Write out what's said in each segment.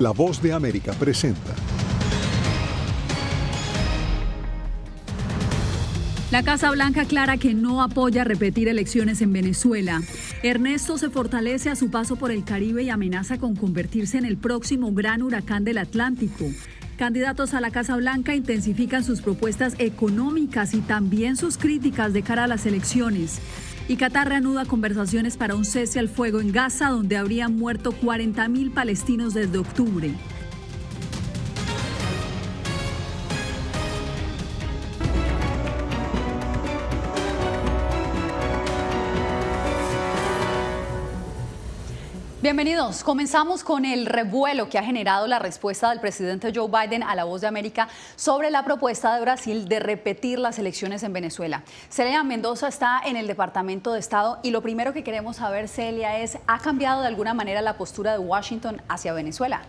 La Voz de América presenta. La Casa Blanca aclara que no apoya repetir elecciones en Venezuela. Ernesto se fortalece a su paso por el Caribe y amenaza con convertirse en el próximo gran huracán del Atlántico. Candidatos a la Casa Blanca intensifican sus propuestas económicas y también sus críticas de cara a las elecciones. Y Qatar reanuda conversaciones para un cese al fuego en Gaza, donde habrían muerto 40.000 palestinos desde octubre. Bienvenidos. Comenzamos con el revuelo que ha generado la respuesta del presidente Joe Biden a La Voz de América sobre la propuesta de Brasil de repetir las elecciones en Venezuela. Celia Mendoza está en el Departamento de Estado y lo primero que queremos saber, Celia, es ¿ha cambiado de alguna manera la postura de Washington hacia Venezuela?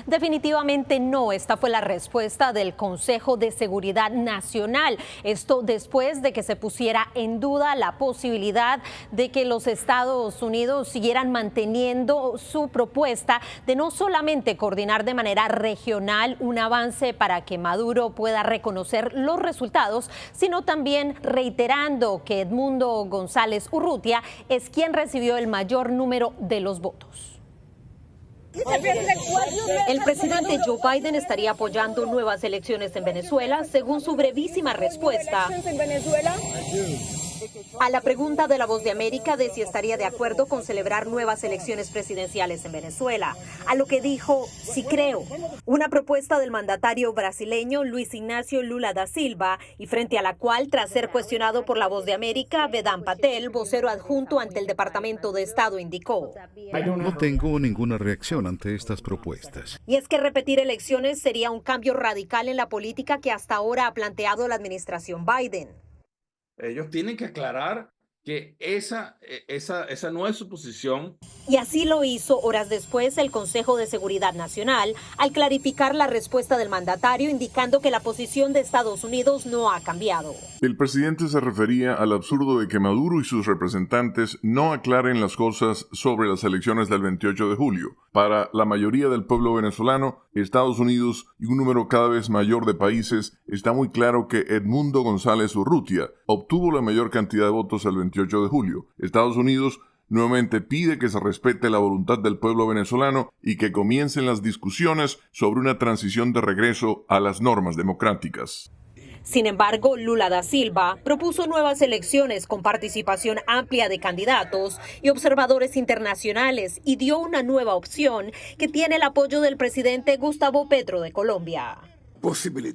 Definitivamente no. Esta fue la respuesta del Consejo de Seguridad Nacional. Esto después de que se pusiera en duda la posibilidad de que los Estados Unidos siguieran manteniendo su propuesta de no solamente coordinar de manera regional un avance para que Maduro pueda reconocer los resultados, sino también reiterando que Edmundo González Urrutia es quien recibió el mayor número de los votos. El presidente Joe Biden estaría apoyando nuevas elecciones en Venezuela, según su brevísima respuesta a la pregunta de La Voz de América de si estaría de acuerdo con celebrar nuevas elecciones presidenciales en Venezuela, a lo que dijo, sí creo, una propuesta del mandatario brasileño Luis Ignacio Lula da Silva, y frente a la cual, tras ser cuestionado por La Voz de América, Vedant Patel, vocero adjunto ante el Departamento de Estado, indicó: No tengo ninguna reacción ante estas propuestas. Y es que repetir elecciones sería un cambio radical en la política que hasta ahora ha planteado la administración Biden. Ellos tienen que aclarar que esa no es su posición. Y así lo hizo horas después el Consejo de Seguridad Nacional al clarificar la respuesta del mandatario, indicando que la posición de Estados Unidos no ha cambiado. El presidente se refería al absurdo de que Maduro y sus representantes no aclaren las cosas sobre las elecciones del 28 de julio. Para la mayoría del pueblo venezolano, Estados Unidos y un número cada vez mayor de países, está muy claro que Edmundo González Urrutia obtuvo la mayor cantidad de votos el 28 de julio. Estados Unidos nuevamente pide que se respete la voluntad del pueblo venezolano y que comiencen las discusiones sobre una transición de regreso a las normas democráticas. Sin embargo, Lula da Silva propuso nuevas elecciones con participación amplia de candidatos y observadores internacionales y dio una nueva opción que tiene el apoyo del presidente Gustavo Petro de Colombia.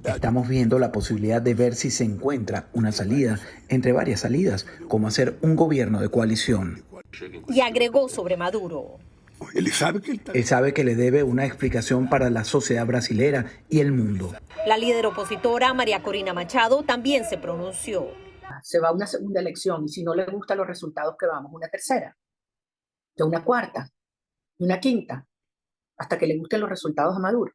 Estamos viendo la posibilidad de ver si se encuentra una salida entre varias salidas, como hacer un gobierno de coalición. Y agregó sobre Maduro: Él sabe que le debe una explicación para la sociedad brasilera y el mundo. La líder opositora María Corina Machado también se pronunció. Se va a una segunda elección y si no le gustan los resultados, que vamos una tercera, de una cuarta, de una quinta, hasta que le gusten los resultados a Maduro.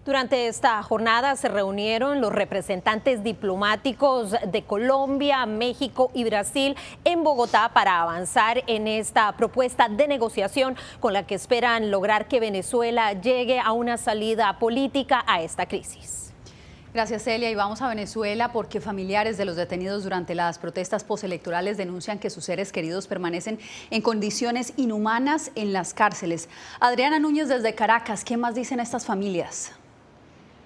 Durante esta jornada se reunieron los representantes diplomáticos de Colombia, México y Brasil en Bogotá para avanzar en esta propuesta de negociación con la que esperan lograr que Venezuela llegue a una salida política a esta crisis. Gracias, Celia. Y vamos a Venezuela porque familiares de los detenidos durante las protestas postelectorales denuncian que sus seres queridos permanecen en condiciones inhumanas en las cárceles. Adriana Núñez desde Caracas, ¿qué más dicen estas familias?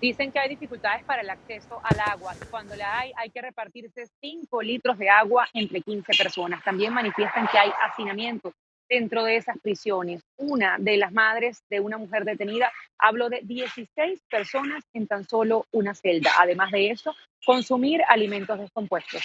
Dicen que hay dificultades para el acceso al agua. Cuando la hay que repartirse 5 litros de agua entre 15 personas. También manifiestan que hay hacinamiento dentro de esas prisiones. Una de las madres de una mujer detenida habló de 16 personas en tan solo una celda. Además de eso, consumir alimentos descompuestos.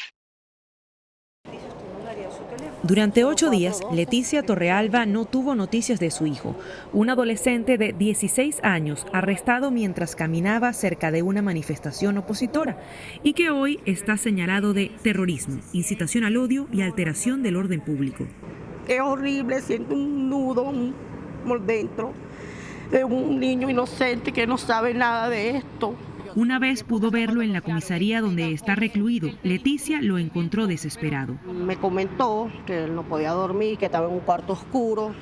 Durante 8 días, Leticia Torrealba no tuvo noticias de su hijo, un adolescente de 16 años arrestado mientras caminaba cerca de una manifestación opositora y que hoy está señalado de terrorismo, incitación al odio y alteración del orden público. Es horrible, siento un nudo por dentro de un niño inocente que no sabe nada de esto. Una vez pudo verlo en la comisaría donde está recluido. Leticia lo encontró desesperado. Me comentó que él no podía dormir, que estaba en un cuarto oscuro.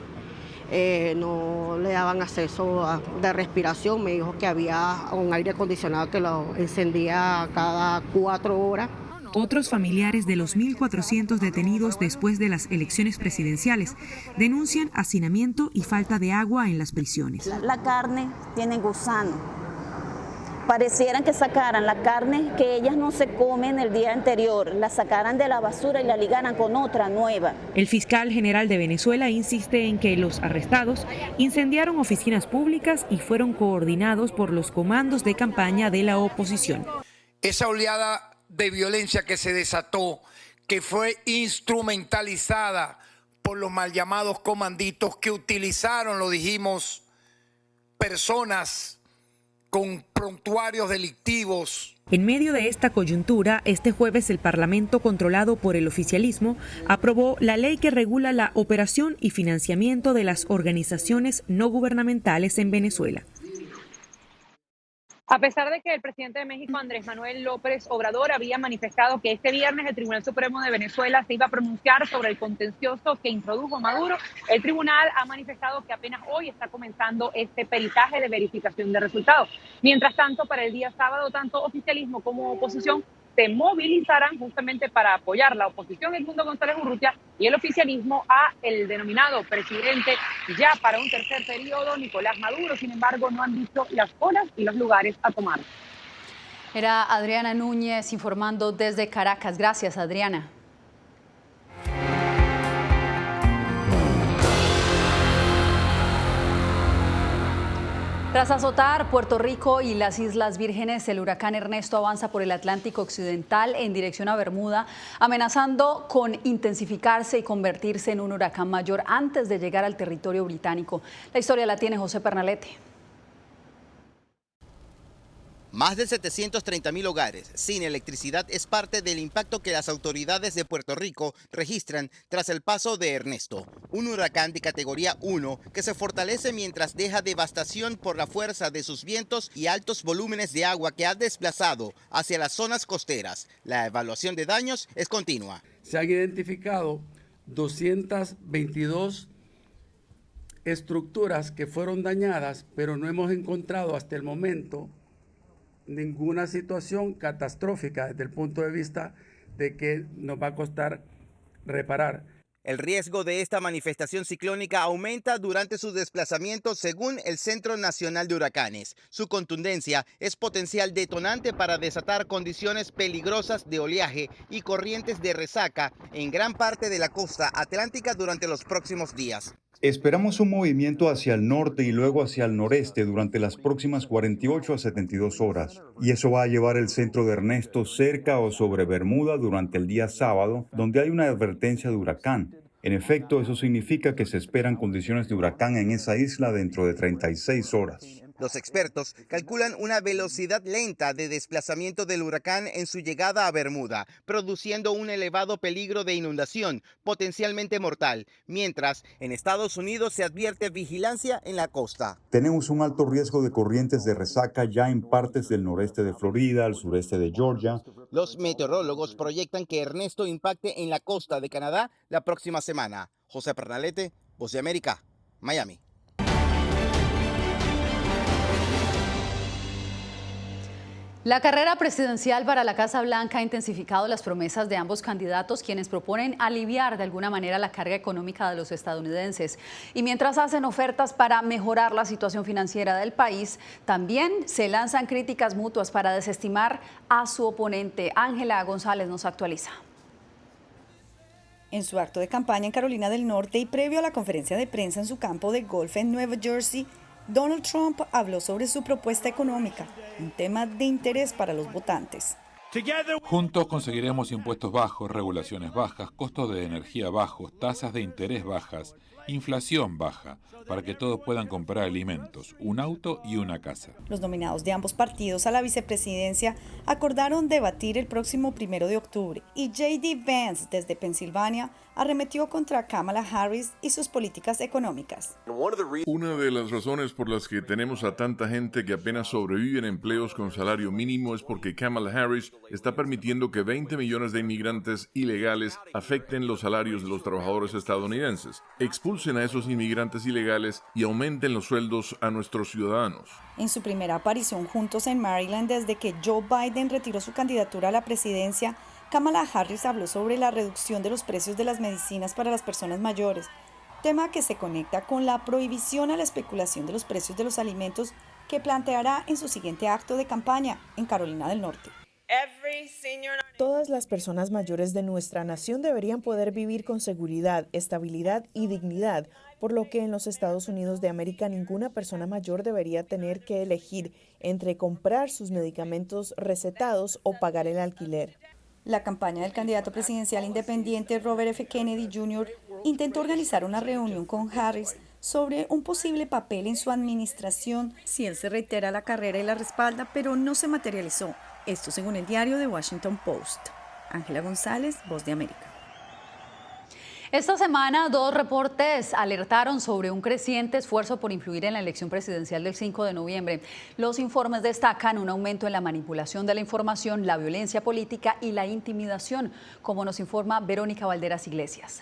no le daban acceso de respiración. Me dijo que había un aire acondicionado que lo encendía cada 4 horas. Otros familiares de los 1.400 detenidos después de las elecciones presidenciales denuncian hacinamiento y falta de agua en las prisiones. La carne tiene gusano. Parecieran que sacaran la carne que ellas no se comen el día anterior, la sacaran de la basura y la ligaran con otra nueva. El fiscal general de Venezuela insiste en que los arrestados incendiaron oficinas públicas y fueron coordinados por los comandos de campaña de la oposición. Esa oleada de violencia que se desató, que fue instrumentalizada por los mal llamados comanditos que utilizaron, lo dijimos, personas con prontuarios delictivos. En medio de esta coyuntura, este jueves el Parlamento, controlado por el oficialismo, aprobó la ley que regula la operación y financiamiento de las organizaciones no gubernamentales en Venezuela. A pesar de que el presidente de México, Andrés Manuel López Obrador, había manifestado que este viernes el Tribunal Supremo de Venezuela se iba a pronunciar sobre el contencioso que introdujo Maduro, el tribunal ha manifestado que apenas hoy está comenzando este peritaje de verificación de resultados. Mientras tanto, para el día sábado, tanto oficialismo como oposición se movilizarán justamente para apoyar la oposición Edmundo González Urrutia y el oficialismo a el denominado presidente ya para un tercer periodo, Nicolás Maduro. Sin embargo, no han dicho las horas y los lugares a tomar. Era Adriana Núñez informando desde Caracas. Gracias, Adriana. Tras azotar Puerto Rico y las Islas Vírgenes, el huracán Ernesto avanza por el Atlántico Occidental en dirección a Bermuda, amenazando con intensificarse y convertirse en un huracán mayor antes de llegar al territorio británico. La historia la tiene José Pernalete. Más de 730.000 hogares sin electricidad es parte del impacto que las autoridades de Puerto Rico registran tras el paso de Ernesto, un huracán de categoría 1 que se fortalece mientras deja devastación por la fuerza de sus vientos y altos volúmenes de agua que ha desplazado hacia las zonas costeras. La evaluación de daños es continua. Se han identificado 222 estructuras que fueron dañadas, pero no hemos encontrado hasta el momento ninguna situación catastrófica desde el punto de vista de que nos va a costar reparar. El riesgo de esta manifestación ciclónica aumenta durante su desplazamiento según el Centro Nacional de Huracanes. Su contundencia es potencial detonante para desatar condiciones peligrosas de oleaje y corrientes de resaca en gran parte de la costa atlántica durante los próximos días. Esperamos un movimiento hacia el norte y luego hacia el noreste durante las próximas 48 a 72 horas. Y eso va a llevar el centro de Ernesto cerca o sobre Bermuda durante el día sábado, donde hay una advertencia de huracán. En efecto, eso significa que se esperan condiciones de huracán en esa isla dentro de 36 horas. Los expertos calculan una velocidad lenta de desplazamiento del huracán en su llegada a Bermuda, produciendo un elevado peligro de inundación, potencialmente mortal, mientras en Estados Unidos se advierte vigilancia en la costa. Tenemos un alto riesgo de corrientes de resaca ya en partes del noreste de Florida, al sureste de Georgia. Los meteorólogos proyectan que Ernesto impacte en la costa de Canadá la próxima semana. José Pernalete, Voz de América, Miami. La carrera presidencial para la Casa Blanca ha intensificado las promesas de ambos candidatos, quienes proponen aliviar de alguna manera la carga económica de los estadounidenses. Y mientras hacen ofertas para mejorar la situación financiera del país, también se lanzan críticas mutuas para desestimar a su oponente. Ángela González nos actualiza. En su acto de campaña en Carolina del Norte y previo a la conferencia de prensa en su campo de golf en Nueva Jersey, Donald Trump habló sobre su propuesta económica, un tema de interés para los votantes. Juntos conseguiremos impuestos bajos, regulaciones bajas, costos de energía bajos, tasas de interés bajas, inflación baja, para que todos puedan comprar alimentos, un auto y una casa. Los nominados de ambos partidos a la vicepresidencia acordaron debatir el próximo 1 de octubre y J.D. Vance, desde Pensilvania, arremetió contra Kamala Harris y sus políticas económicas. Una de las razones por las que tenemos a tanta gente que apenas sobrevive en empleos con salario mínimo es porque Kamala Harris está permitiendo que 20 millones de inmigrantes ilegales afecten los salarios de los trabajadores estadounidenses. Expulsa expulsen a esos inmigrantes ilegales y aumenten los sueldos a nuestros ciudadanos. En su primera aparición juntos en Maryland desde que Joe Biden retiró su candidatura a la presidencia, Kamala Harris habló sobre la reducción de los precios de las medicinas para las personas mayores, tema que se conecta con la prohibición a la especulación de los precios de los alimentos que planteará en su siguiente acto de campaña en Carolina del Norte. Todas las personas mayores de nuestra nación deberían poder vivir con seguridad, estabilidad y dignidad, por lo que en los Estados Unidos de América ninguna persona mayor debería tener que elegir entre comprar sus medicamentos recetados o pagar el alquiler. La campaña del candidato presidencial independiente Robert F. Kennedy Jr. intentó organizar una reunión con Harris sobre un posible papel en su administración si él se reitera la carrera y la respalda, pero no se materializó. Esto según el diario The Washington Post. Ángela González, Voz de América. Esta semana, 2 reportes alertaron sobre un creciente esfuerzo por influir en la elección presidencial del 5 de noviembre. Los informes destacan un aumento en la manipulación de la información, la violencia política y la intimidación, como nos informa Verónica Valderas Iglesias.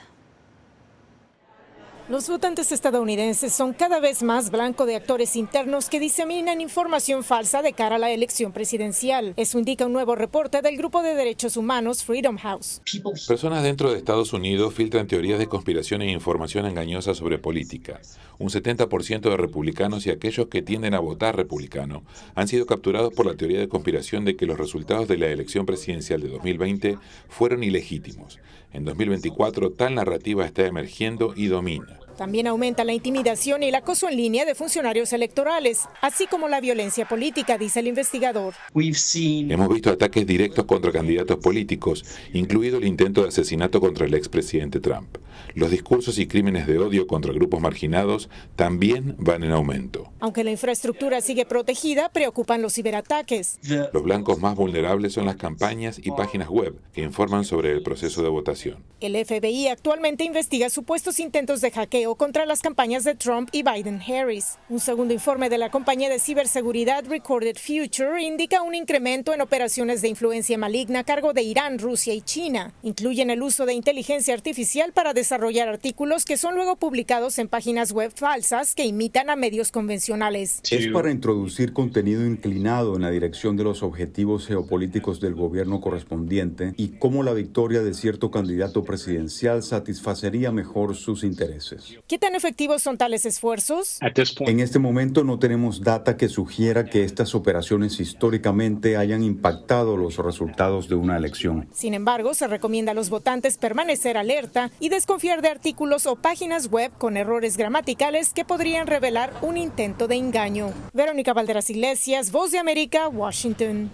Los votantes estadounidenses son cada vez más blanco de actores internos que diseminan información falsa de cara a la elección presidencial. Eso indica un nuevo reporte del grupo de derechos humanos Freedom House. Personas dentro de Estados Unidos filtran teorías de conspiración e información engañosa sobre política. Un 70% de republicanos y aquellos que tienden a votar republicano han sido capturados por la teoría de conspiración de que los resultados de la elección presidencial de 2020 fueron ilegítimos. En 2024, tal narrativa está emergiendo y domina. También aumenta la intimidación y el acoso en línea de funcionarios electorales, así como la violencia política, dice el investigador. Hemos visto ataques directos contra candidatos políticos, incluido el intento de asesinato contra el expresidente Trump. Los discursos y crímenes de odio contra grupos marginados también van en aumento. Aunque la infraestructura sigue protegida, preocupan los ciberataques. Los blancos más vulnerables son las campañas y páginas web que informan sobre el proceso de votación. El FBI actualmente investiga supuestos intentos de hackeo contra las campañas de Trump y Biden-Harris. Un segundo informe de la compañía de ciberseguridad Recorded Future indica un incremento en operaciones de influencia maligna a cargo de Irán, Rusia y China. Incluyen el uso de inteligencia artificial para desarrollar artículos que son luego publicados en páginas web falsas que imitan a medios convencionales. Es para introducir contenido inclinado en la dirección de los objetivos geopolíticos del gobierno correspondiente y cómo la victoria de cierto candidato presidencial satisfacería mejor sus intereses. ¿Qué tan efectivos son tales esfuerzos? En este momento no tenemos data que sugiera que estas operaciones históricamente hayan impactado los resultados de una elección. Sin embargo, se recomienda a los votantes permanecer alerta y desconfiar de artículos o páginas web con errores gramaticales que podrían revelar un intento de engaño. Verónica Valderas Iglesias, Voz de América, Washington.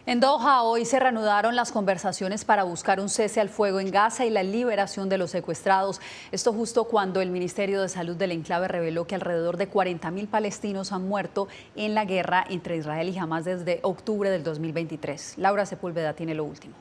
En Doha hoy se reanudaron las conversaciones para buscar un cese al fuego en Gaza y la liberación de los secuestrados. Esto justo cuando el Ministerio de Salud del enclave reveló que alrededor de 40.000 palestinos han muerto en la guerra entre Israel y Hamás desde octubre del 2023. Laura Sepúlveda tiene lo último.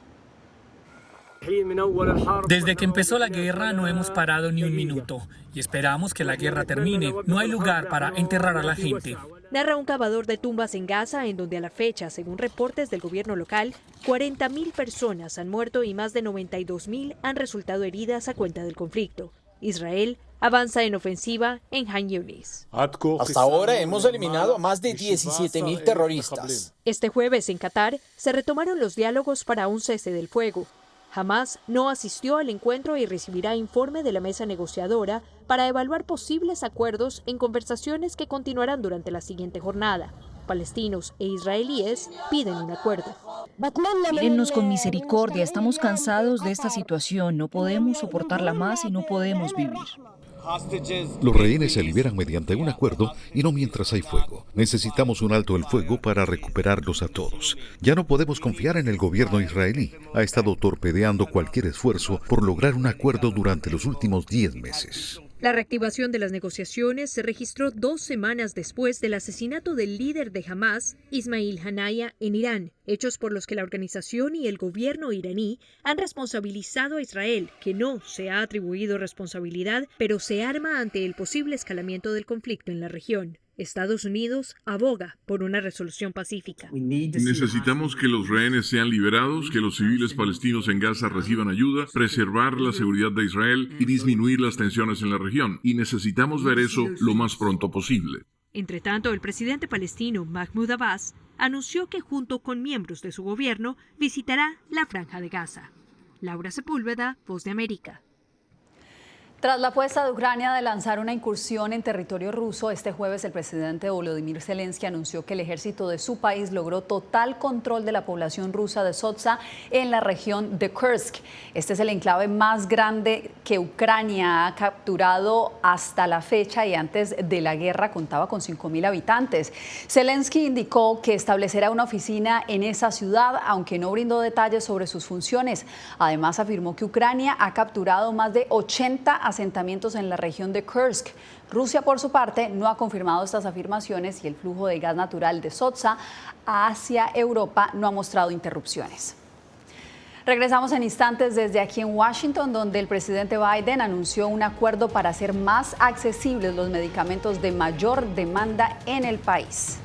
Desde que empezó la guerra no hemos parado ni un minuto y esperamos que la guerra termine. No hay lugar para enterrar a la gente. Narra un cavador de tumbas en Gaza, en donde a la fecha, según reportes del gobierno local, 40.000 personas han muerto y más de 92.000 han resultado heridas a cuenta del conflicto. Israel avanza en ofensiva en Han Yunis. Hasta ahora hemos eliminado a más de 17.000 terroristas. Este jueves en Qatar se retomaron los diálogos para un cese del fuego. Hamás no asistió al encuentro y recibirá informe de la mesa negociadora para evaluar posibles acuerdos en conversaciones que continuarán durante la siguiente jornada. Palestinos e israelíes piden un acuerdo. Mírennos con misericordia, estamos cansados de esta situación, no podemos soportarla más y no podemos vivir. Los rehenes se liberan mediante un acuerdo y no mientras hay fuego. Necesitamos un alto el fuego para recuperarlos a todos. Ya no podemos confiar en el gobierno israelí. Ha estado torpedeando cualquier esfuerzo por lograr un acuerdo durante los últimos 10 meses. La reactivación de las negociaciones se registró 2 semanas después del asesinato del líder de Hamás, Ismail Haniyeh, en Irán, hechos por los que la organización y el gobierno iraní han responsabilizado a Israel, que no se ha atribuido responsabilidad, pero se arma ante el posible escalamiento del conflicto en la región. Estados Unidos aboga por una resolución pacífica. Necesitamos que los rehenes sean liberados, que los civiles palestinos en Gaza reciban ayuda, preservar la seguridad de Israel y disminuir las tensiones en la región. Y necesitamos ver eso lo más pronto posible. Entre tanto, el presidente palestino Mahmoud Abbas anunció que junto con miembros de su gobierno visitará la Franja de Gaza. Laura Sepúlveda, Voz de América. Tras la apuesta de Ucrania de lanzar una incursión en territorio ruso, este jueves el presidente Volodymyr Zelensky anunció que el ejército de su país logró total control de la población rusa de Sotsa en la región de Kursk. Este es el enclave más grande que Ucrania ha capturado hasta la fecha y antes de la guerra contaba con 5.000 habitantes. Zelensky indicó que establecerá una oficina en esa ciudad, aunque no brindó detalles sobre sus funciones. Además, afirmó que Ucrania ha capturado más de 80 asentamientos en la región de Kursk. Rusia, por su parte, no ha confirmado estas afirmaciones y el flujo de gas natural de Sotsa hacia Europa no ha mostrado interrupciones. Regresamos en instantes desde aquí en Washington, donde el presidente Biden anunció un acuerdo para hacer más accesibles los medicamentos de mayor demanda en el país.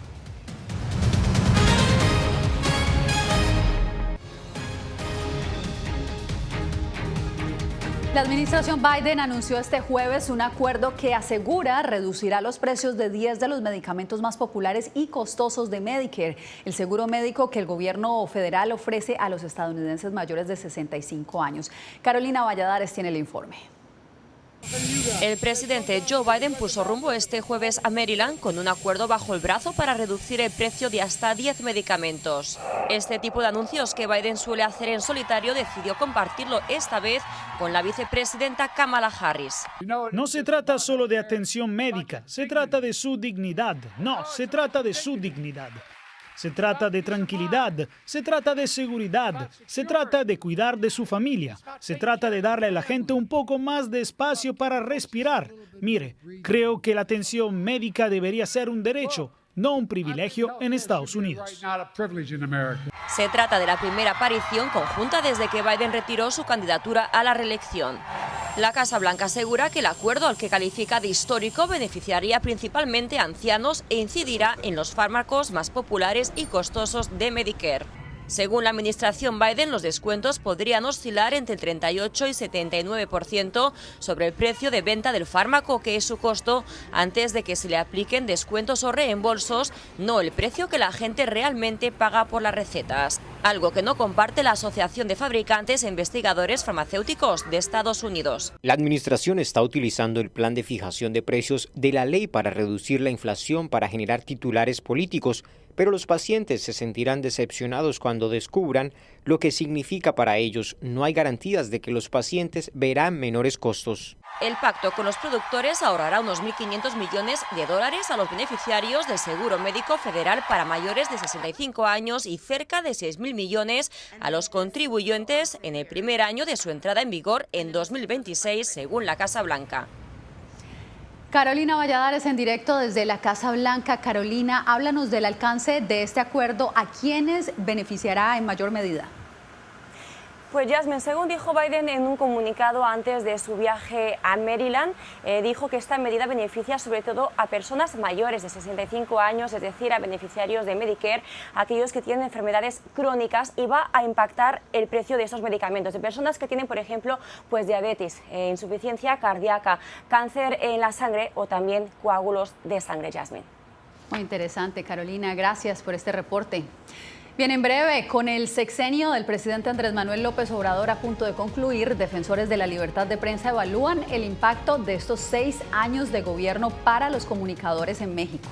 La administración Biden anunció este jueves un acuerdo que asegura reducirá los precios de 10 de los medicamentos más populares y costosos de Medicare, el seguro médico que el gobierno federal ofrece a los estadounidenses mayores de 65 años. Carolina Valladares tiene el informe. El presidente Joe Biden puso rumbo este jueves a Maryland con un acuerdo bajo el brazo para reducir el precio de hasta 10 medicamentos. Este tipo de anuncios que Biden suele hacer en solitario decidió compartirlo esta vez con la vicepresidenta Kamala Harris. No se trata solo de atención médica, se trata de su dignidad. No, se trata de su dignidad. Se trata de tranquilidad, se trata de seguridad, se trata de cuidar de su familia, se trata de darle a la gente un poco más de espacio para respirar. Mire, creo que la atención médica debería ser un derecho, no un privilegio en Estados Unidos. Se trata de la primera aparición conjunta desde que Biden retiró su candidatura a la reelección. La Casa Blanca asegura que el acuerdo, al que califica de histórico, beneficiaría principalmente a ancianos e incidirá en los fármacos más populares y costosos de Medicare. Según la administración Biden, los descuentos podrían oscilar entre el 38 y 79% sobre el precio de venta del fármaco, que es su costo, antes de que se le apliquen descuentos o reembolsos, no el precio que la gente realmente paga por las recetas. Algo que no comparte la Asociación de Fabricantes e Investigadores Farmacéuticos de Estados Unidos. La administración está utilizando el plan de fijación de precios de la ley para reducir la inflación para generar titulares políticos, pero los pacientes se sentirán decepcionados cuando descubran lo que significa para ellos. No hay garantías de que los pacientes verán menores costos. El pacto con los productores ahorrará unos 1.500 millones de dólares a los beneficiarios del seguro médico federal para mayores de 65 años y cerca de 6.000 millones a los contribuyentes en el primer año de su entrada en vigor en 2026, según la Casa Blanca. Carolina Valladares en directo desde la Casa Blanca. Carolina, háblanos del alcance de este acuerdo, ¿a quiénes beneficiará en mayor medida? Pues Jasmine, según dijo Biden en un comunicado antes de su viaje a Maryland, dijo que esta medida beneficia sobre todo a personas mayores de 65 años, es decir, a beneficiarios de Medicare, aquellos que tienen enfermedades crónicas, y va a impactar el precio de estos medicamentos, de personas que tienen, por ejemplo, pues diabetes, insuficiencia cardíaca, cáncer en la sangre o también coágulos de sangre, Jasmine. Muy interesante, Carolina, gracias por este reporte. Bien, en breve, con el sexenio del presidente Andrés Manuel López Obrador a punto de concluir, defensores de la libertad de prensa evalúan el impacto de estos 6 años de gobierno para los comunicadores en México.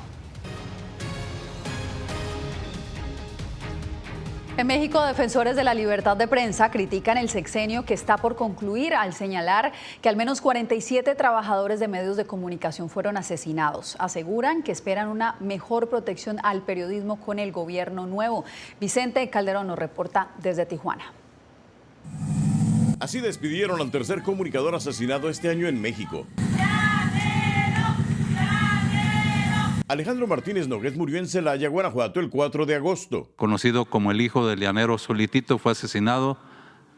En México, defensores de la libertad de prensa critican el sexenio que está por concluir al señalar que al menos 47 trabajadores de medios de comunicación fueron asesinados. Aseguran que esperan una mejor protección al periodismo con el gobierno nuevo. Vicente Calderón nos reporta desde Tijuana. Así despidieron al tercer comunicador asesinado este año en México. Alejandro Martínez Nogués murió en Celaya, Guanajuato, el 4 de agosto. Conocido como el hijo del llanero Solitito, fue asesinado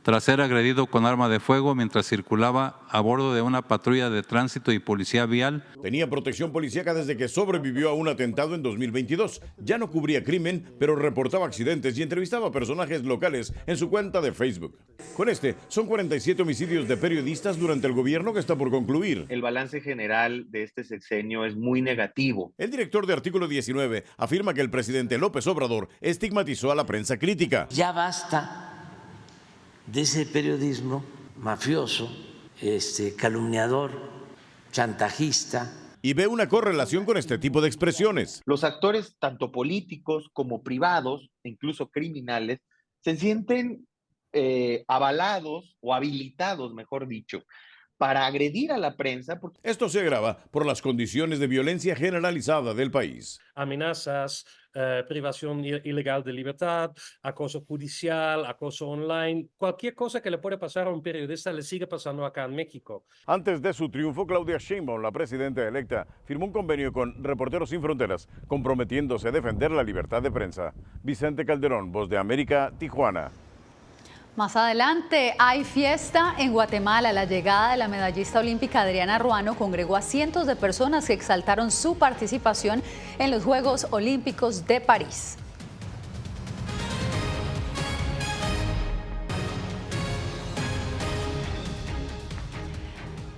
tras ser agredido con arma de fuego mientras circulaba a bordo de una patrulla de tránsito y policía vial. Tenía protección policíaca desde que sobrevivió a un atentado en 2022. Ya no cubría crimen, pero reportaba accidentes y entrevistaba a personajes locales en su cuenta de Facebook. Con son 47 homicidios de periodistas durante el gobierno que está por concluir. El balance general de este sexenio es muy negativo. El director de Artículo 19 afirma que el presidente López Obrador estigmatizó a la prensa crítica. Ya basta de ese periodismo mafioso, calumniador, chantajista. Y ve una correlación con este tipo de expresiones. Los actores, tanto políticos como privados, incluso criminales, se sienten avalados o habilitados, mejor dicho, para agredir a la prensa. Esto se agrava por las condiciones de violencia generalizada del país. Amenazas, privación ilegal de libertad, acoso judicial, acoso online, cualquier cosa que le puede pasar a un periodista le sigue pasando acá en México. Antes de su triunfo, Claudia Sheinbaum, la presidenta electa, firmó un convenio con Reporteros Sin Fronteras, comprometiéndose a defender la libertad de prensa. Vicente Calderón, Voz de América, Tijuana. Más adelante hay fiesta en Guatemala. La llegada de la medallista olímpica Adriana Ruano congregó a cientos de personas que exaltaron su participación en los Juegos Olímpicos de París.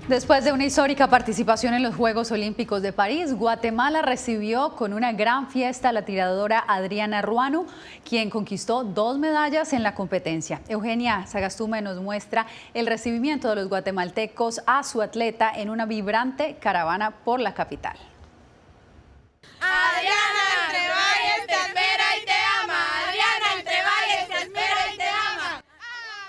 Después de una histórica participación en los Juegos Olímpicos de París, Guatemala recibió con una gran fiesta a la tiradora Adriana Ruano, quien conquistó 2 medallas en la competencia. Eugenia Sagastume nos muestra el recibimiento de los guatemaltecos a su atleta en una vibrante caravana por la capital. Adriana, entre valles te espera y te ama. Adriana, entre valles te espera y te ama.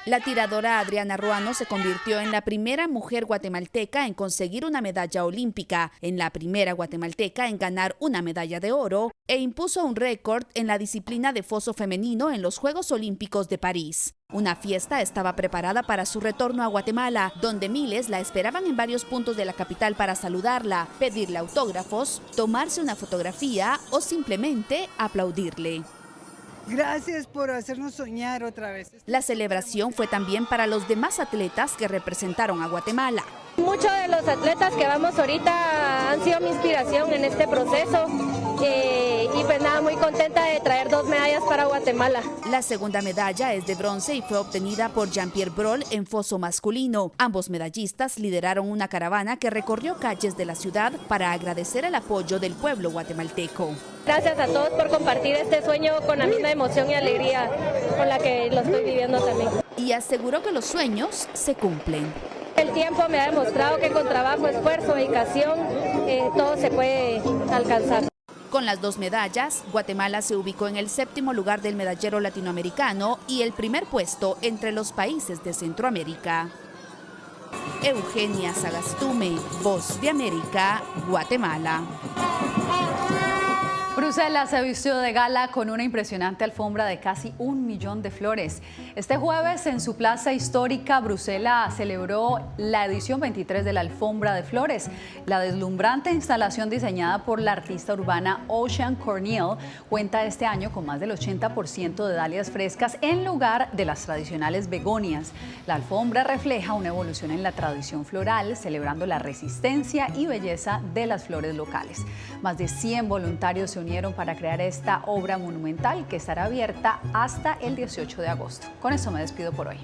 La tiradora Adriana Ruano se convirtió en la primera mujer guatemalteca en conseguir una medalla olímpica, en la primera guatemalteca en ganar una medalla de oro e impuso un récord en la disciplina de foso femenino en los Juegos Olímpicos de París. Una fiesta estaba preparada para su retorno a Guatemala, donde miles la esperaban en varios puntos de la capital para saludarla, pedirle autógrafos, tomarse una fotografía o simplemente aplaudirle. Gracias por hacernos soñar otra vez. La celebración fue también para los demás atletas que representaron a Guatemala. Muchos de los atletas que vamos ahorita han sido mi inspiración en este proceso y pues nada, muy contenta de traer 2 medallas para Guatemala. La segunda medalla es de bronce y fue obtenida por Jean-Pierre Brol en foso masculino. Ambos medallistas lideraron una caravana que recorrió calles de la ciudad para agradecer el apoyo del pueblo guatemalteco. Gracias a todos por compartir este sueño con la misma emoción y alegría con la que lo estoy viviendo también. Y aseguró que los sueños se cumplen. El tiempo me ha demostrado que con trabajo, esfuerzo, dedicación, todo se puede alcanzar. Con las 2 medallas, Guatemala se ubicó en el 7º lugar del medallero latinoamericano y el primer puesto entre los países de Centroamérica. Eugenia Sagastume, Voz de América, Guatemala. Bruselas se vistió de gala con una impresionante alfombra de casi 1 millón de flores. Este jueves, en su plaza histórica, Bruselas celebró la edición 23 de la Alfombra de Flores. La deslumbrante instalación diseñada por la artista urbana Ocean Cornell cuenta este año con más del 80% de dalias frescas en lugar de las tradicionales begonias. La alfombra refleja una evolución en la tradición floral, celebrando la resistencia y belleza de las flores locales. Más de 100 voluntarios se unieron para crear esta obra monumental que estará abierta hasta el 18 de agosto. Con eso me despido por hoy.